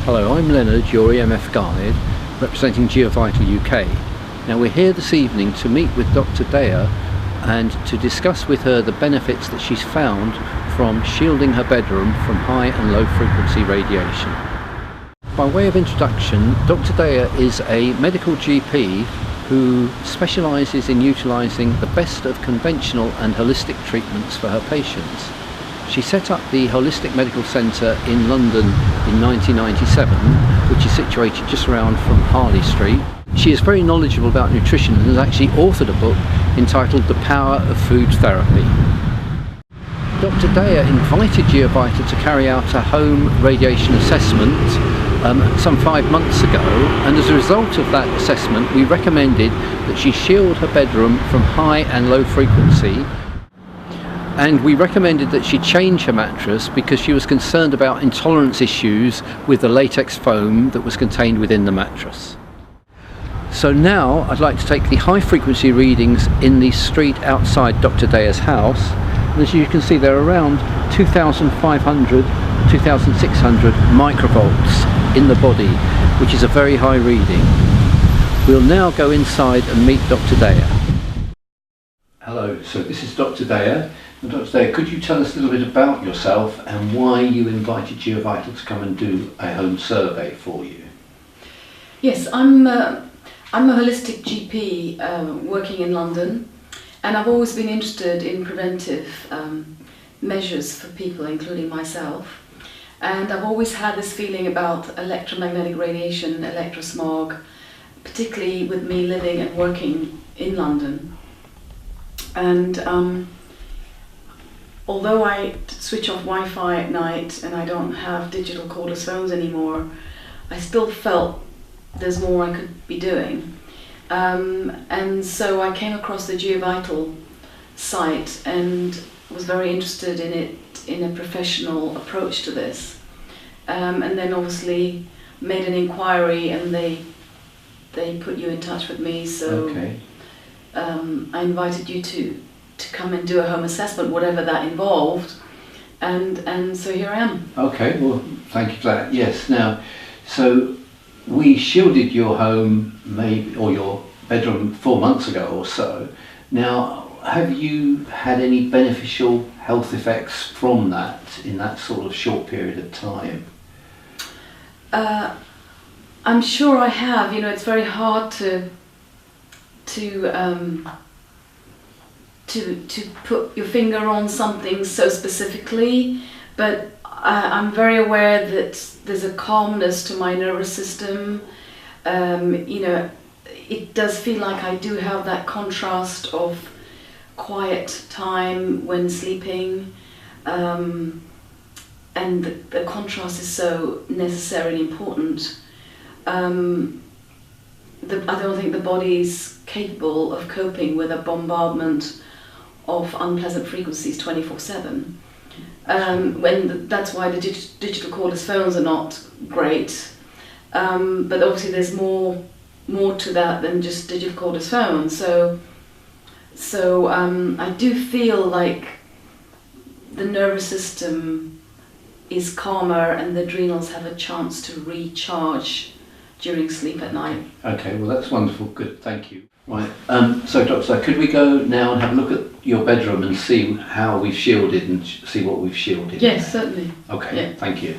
Hello, I'm Leonard, your EMF guide, representing Geovital UK. Now we're here this evening to meet with Dr Daya and to discuss with her the benefits that she's found from shielding her bedroom from high and low frequency radiation. By way of introduction, Dr Daya is a medical GP who specialises in utilising the best of conventional and holistic treatments for her patients. She set up the Holistic Medical Centre in London in 1997, which is situated just around from Harley Street. She is very knowledgeable about nutrition and has actually authored a book entitled The Power of Food Therapy. Dr Daya invited Geovital to carry out a home radiation assessment some 5 months ago, and as a result of that assessment we recommended that she shield her bedroom from high and low frequency. And we recommended that she change her mattress because she was concerned about intolerance issues with the latex foam that was contained within the mattress. So now I'd like to take the high frequency readings in the street outside Dr Daya's house. And as you can see, they're around 2,500, 2,600 microvolts in the body, which is a very high reading. We'll now go inside and meet Dr Daya. Hello, so this is Dr Daya. Dr Daya, could you tell us a little bit about yourself and why you invited Geovital to come and do a home survey for you? Yes, I'm a holistic GP working in London, and I've always been interested in preventive measures for people, including myself. And I've always had this feeling about electromagnetic radiation, electrosmog, particularly with me living and working in London. And although I switch off Wi-Fi at night and I don't have digital cordless phones anymore, I still felt there's more I could be doing. And so I came across the Geovital site and was very interested in it, in a professional approach to this. And then obviously made an inquiry and they put you in touch with me. So okay. I invited you to come and do a home assessment, whatever that involved, and so here I am. Okay, well, thank you for that. Yes, now, so we shielded your home, maybe, or your bedroom 4 months ago or so. Now, have you had any beneficial health effects from that in that sort of short period of time? I'm sure I have. You know, it's very hard to put your finger on something so specifically, but I'm very aware that there's a calmness to my nervous system. You know, it does feel like I do have that contrast of quiet time when sleeping, and the contrast is so necessary and important. I don't think the body's capable of coping with a bombardment of unpleasant frequencies 24/7. That's why the digital cordless phones are not great. But obviously there's more to that than just digital cordless phones. So I do feel like the nervous system is calmer and the adrenals have a chance to recharge during sleep at night. Okay, well that's wonderful, good, thank you. Right, so Doctor, could we go now and have a look at your bedroom and see how we've shielded and see what we've shielded? Yes, certainly. Okay, yeah. Thank you.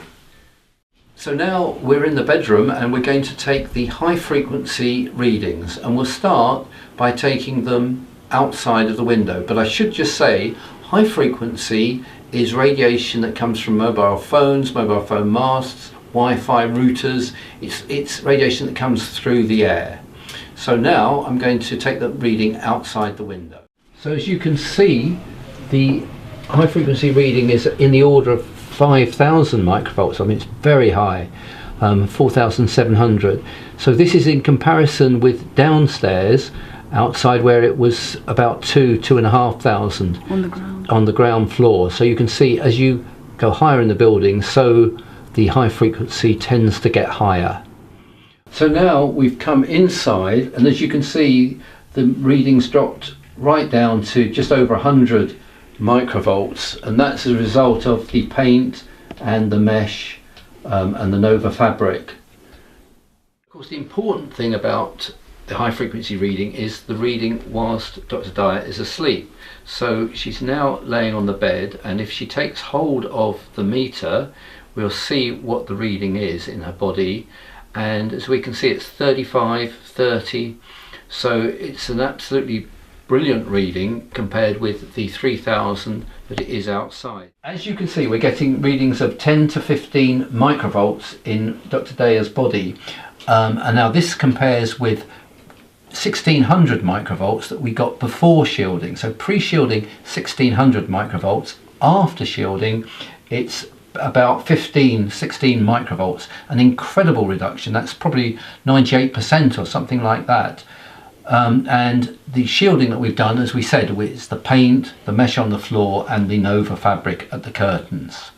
So now we're in the bedroom and we're going to take the high frequency readings, and we'll start by taking them outside of the window. But I should just say, high frequency is radiation that comes from mobile phones, mobile phone masts, Wi-Fi routers. It's radiation that comes through the air. So now I'm going to take the reading outside the window. So as you can see, the high frequency reading is in the order of 5,000 microvolts. I mean, it's very high, 4,700. So this is in comparison with downstairs, outside, where it was about 2,500 on the ground floor. So you can see as you go higher in the building, so the high frequency tends to get higher. So now we've come inside, and as you can see, the readings dropped right down to just over 100 microvolts, and that's a result of the paint and the mesh and the Nova fabric. Of course, the important thing about the high frequency reading is the reading whilst Dr. Daya is asleep. So she's now laying on the bed, and if she takes hold of the meter, we'll see what the reading is in her body, and as we can see, it's 35, 30, so it's an absolutely brilliant reading compared with the 3000 that it is outside. As you can see, we're getting readings of 10 to 15 microvolts in Dr. Daya's body, and now this compares with 1600 microvolts that we got before shielding. So pre-shielding 1600 microvolts, after shielding it's about 16 microvolts, an incredible reduction. That's probably 98% or something like that. And the shielding that we've done, as we said, is the paint, the mesh on the floor and the Nova fabric at the curtains.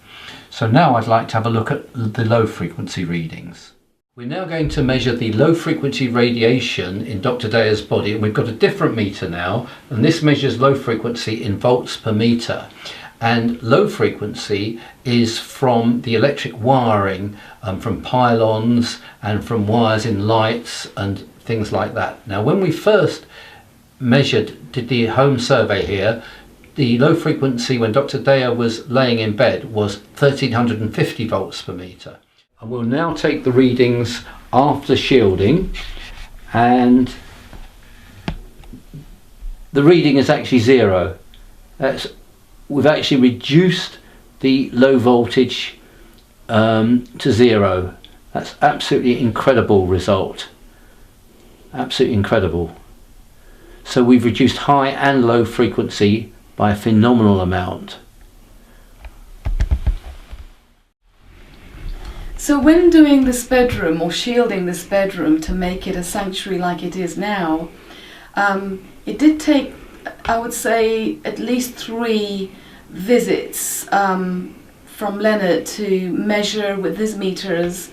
So now I'd like to have a look at the low frequency readings. We're now going to measure the low frequency radiation in Dr. Daya's body, and we've got a different meter now, and this measures low frequency in volts per meter. And low frequency is from the electric wiring, from pylons and from wires in lights and things like that. Now, when we first did the home survey here, the low frequency when Dr. Daya was laying in bed was 1350 volts per meter. And we'll now take the readings after shielding, and the reading is actually 0. We've actually reduced the low voltage to 0. That's absolutely incredible result. Absolutely incredible. So we've reduced high and low frequency by a phenomenal amount. So when doing this bedroom or shielding this bedroom to make it a sanctuary like it is now, it did take, I would say, at least 3 visits from Leonard to measure with his meters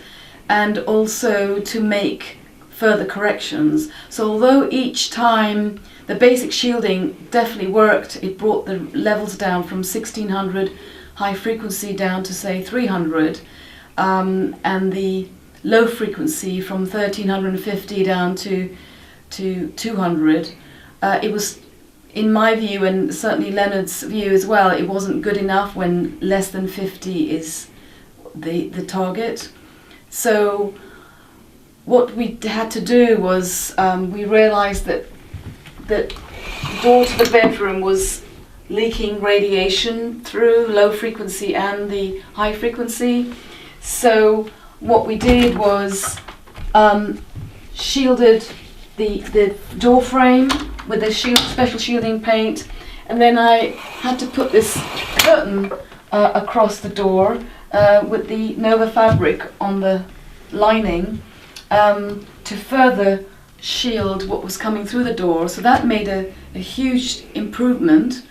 and also to make further corrections. So although each time the basic shielding definitely worked, it brought the levels down from 1600 high frequency down to say 300, and the low frequency from 1350 down to 200. It was, in my view, and certainly Leonard's view as well, it wasn't good enough when less than 50 is the target. So what we had to do was we realized that the door to the bedroom was leaking radiation through low frequency and the high frequency. So what we did was shielded the door frame with the special shielding paint, and then I had to put this curtain across the door with the Nova fabric on the lining to further shield what was coming through the door. So that made a huge improvement,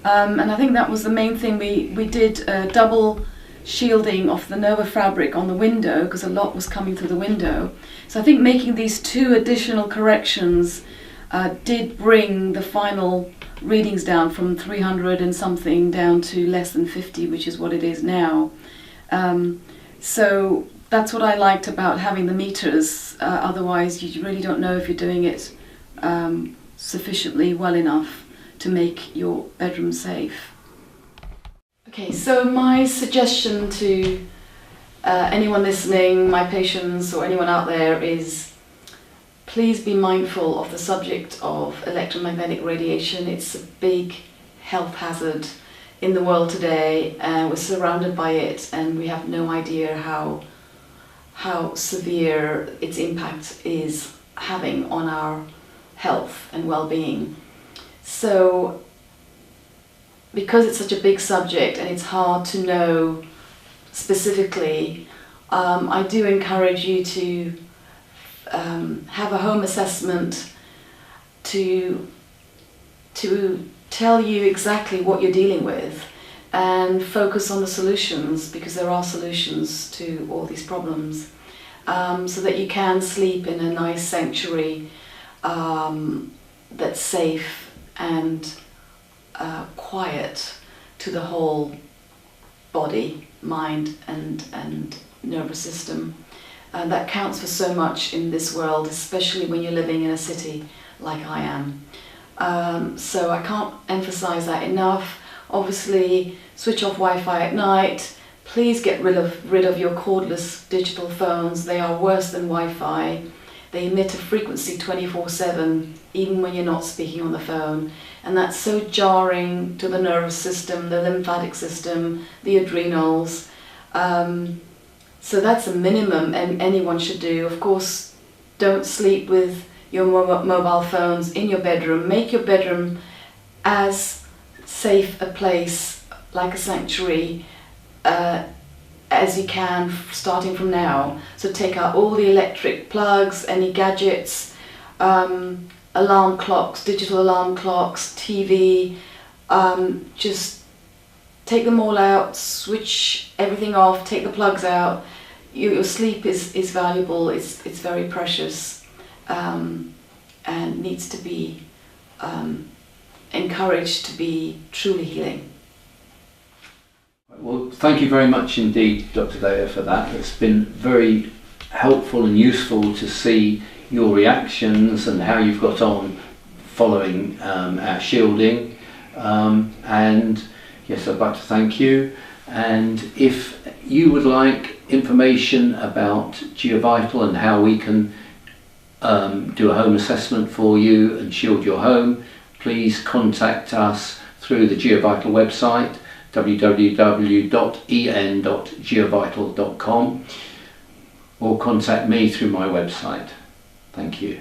and I think that was the main thing. We did double shielding of the Nova fabric on the window because a lot was coming through the window. So I think making these 2 additional corrections did bring the final readings down from 300 and something down to less than 50, which is what it is now. So that's what I liked about having the meters. Otherwise you really don't know if you're doing it sufficiently well enough to make your bedroom safe. Okay, so my suggestion to anyone listening, my patients or anyone out there, is please be mindful of the subject of electromagnetic radiation. It's a big health hazard in the world today, and we're surrounded by it, and we have no idea how severe its impact is having on our health and well-being. So because it's such a big subject and it's hard to know specifically, I do encourage you to have a home assessment to tell you exactly what you're dealing with and focus on the solutions, because there are solutions to all these problems, so that you can sleep in a nice sanctuary that's safe and quiet to the whole body, mind and nervous system. And that counts for so much in this world, especially when you're living in a city like I am. So I can't emphasize that enough. Obviously, switch off Wi-Fi at night. Please get rid of your cordless digital phones. They are worse than Wi-Fi. They emit a frequency 24/7, even when you're not speaking on the phone. And that's so jarring to the nervous system, the lymphatic system, the adrenals. So that's a minimum anyone should do. Of course, don't sleep with your mobile phones in your bedroom. Make your bedroom as safe a place, like a sanctuary, as you can, starting from now. So take out all the electric plugs, any gadgets, alarm clocks, digital alarm clocks, TV, just take them all out, switch everything off, take the plugs out. Your sleep is valuable, it's very precious, and needs to be encouraged to be truly healing. Well, thank you very much indeed, Dr. Daya, for that. It's been very helpful and useful to see your reactions and how you've got on following our shielding. And yes, I'd like to thank you. And if you would like information about Geovital and how we can do a home assessment for you and shield your home, please contact us through the Geovital website, www.en.geovital.com, or contact me through my website. Thank you.